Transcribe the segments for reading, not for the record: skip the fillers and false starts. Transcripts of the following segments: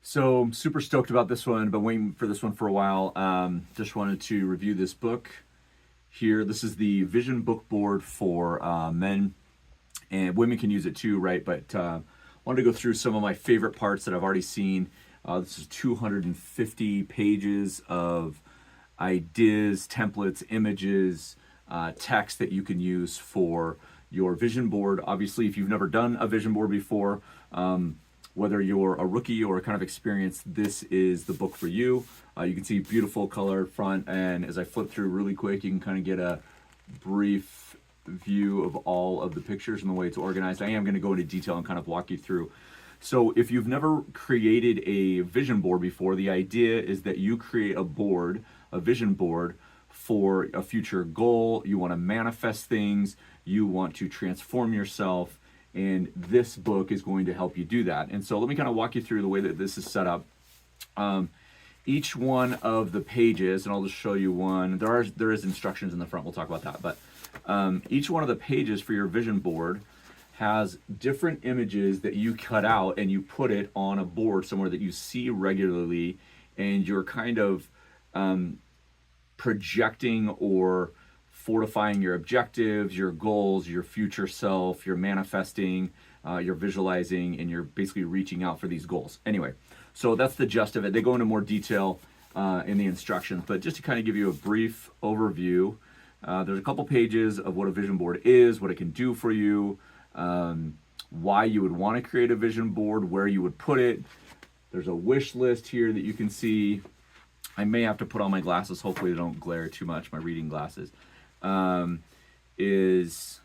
So I'm super stoked about this one. Been waiting for this one for a while. Just wanted to review this book here. This is the Vision Book Board for men, and women can use it too, right? But wanted to go through some of my favorite parts that I've already seen. This is 250 pages of ideas, templates, images, text that you can use for your vision board. Obviously, if you've never done a vision board before, whether you're a rookie or kind of experienced, this is the book for you. You can see beautiful colored front, and as I flip through really quick, you can kind of get a brief view of all of the pictures and the way it's organized. I am going to go into detail and kind of walk you through. So if you've never created a vision board before, the idea is that you create a board, a vision board for a future goal. You want to manifest things, you want to transform yourself, and this book is going to help you do that. And so let me kind of walk you through the way that this is set up. Each one of the pages, and I'll just show you one. There is instructions in the front. We'll talk about that. But each one of the pages for your vision board has different images that you cut out and you put it on a board somewhere that you see regularly, and you're kind of projecting or fortifying your objectives, your goals, your future self, you're manifesting, you're visualizing, and you're basically reaching out for these goals. Anyway, so that's the gist of it. They go into more detail in the instructions, but just to kind of give you a brief overview, there's a couple pages of what a vision board is, what it can do for you, why you would want to create a vision board, where you would put it. There's a wish list here that you can see. I may have to put on my glasses. Hopefully they don't glare too much, my reading glasses. Is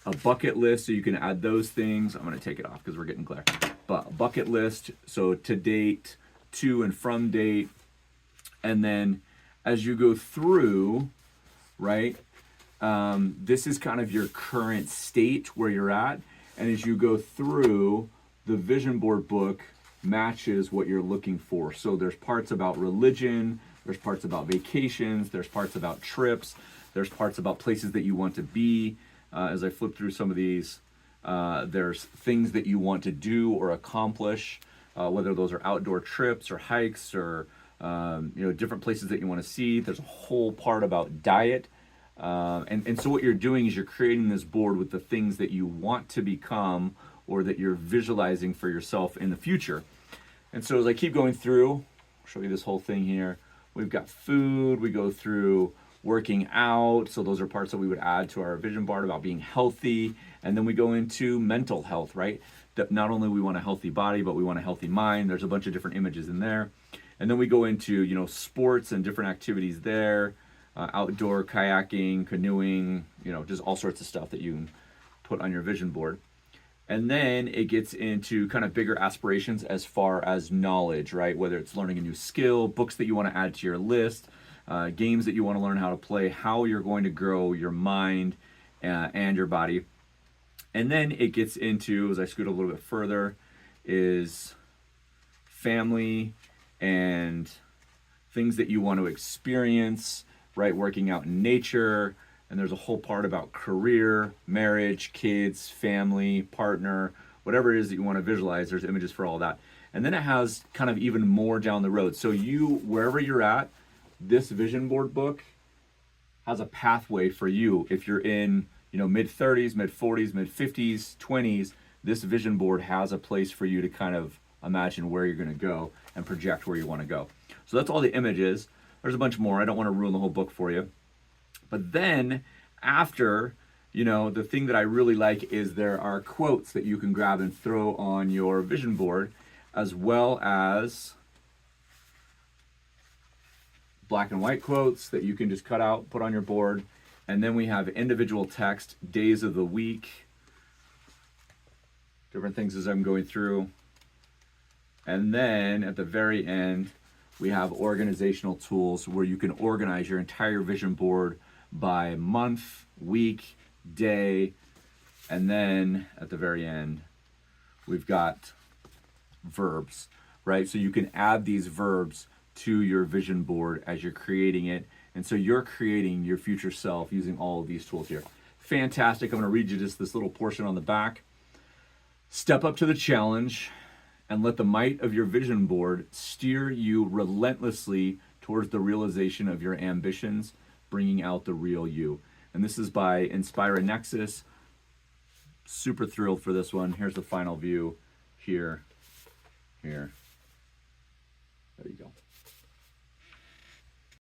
a bucket list, so you can add those things. I'm going to take it off because we're getting glare. But bucket list, so to date, to and from date. And then as you go through, right, this is kind of your current state where you're at. And as you go through, the vision board book matches what you're looking for. So there's parts about religion, there's parts about vacations, there's parts about trips, there's parts about places that you want to be. As I flip through some of these, there's things that you want to do or accomplish, whether those are outdoor trips or hikes or different places that you want to see. There's a whole part about diet. And so what you're doing is you're creating this board with the things that you want to become or that you're visualizing for yourself in the future. And so as I keep going through, I'll show you this whole thing here. We've got food, we go through working out. So those are parts that we would add to our vision board about being healthy. And then we go into mental health, right? That not only we want a healthy body, but we want a healthy mind. There's a bunch of different images in there. And then we go into, sports and different activities there. Outdoor kayaking, canoeing, just all sorts of stuff that you can put on your vision board. And then it gets into kind of bigger aspirations as far as knowledge, right? Whether it's learning a new skill, books that you want to add to your list, games that you want to learn how to play, how you're going to grow your mind and your body. And then it gets into, as I scoot a little bit further, is family and things that you want to experience, right? Working out in nature. And there's a whole part about career, marriage, kids, family, partner, whatever it is that you want to visualize. There's images for all that. And then it has kind of even more down the road. So wherever you're at, this vision board book has a pathway for you. If you're in, mid 30s, mid 40s, mid 50s, 20s, this vision board has a place for you to kind of imagine where you're going to go and project where you want to go. So that's all the images. There's a bunch more. I don't want to ruin the whole book for you. But then after, the thing that I really like is there are quotes that you can grab and throw on your vision board, as well as black and white quotes that you can just cut out, put on your board. And then we have individual text, days of the week, different things as I'm going through. And then at the very end, we have organizational tools where you can organize your entire vision board by month, week, day, and then at the very end, we've got verbs, right? So you can add these verbs to your vision board as you're creating it. And so you're creating your future self using all of these tools here. Fantastic. I'm going to read you just this little portion on the back. Step up to the challenge and let the might of your vision board steer you relentlessly towards the realization of your ambitions, bringing out the real you. And this is by InspiraNexus. Super thrilled for this one. Here's the final view here.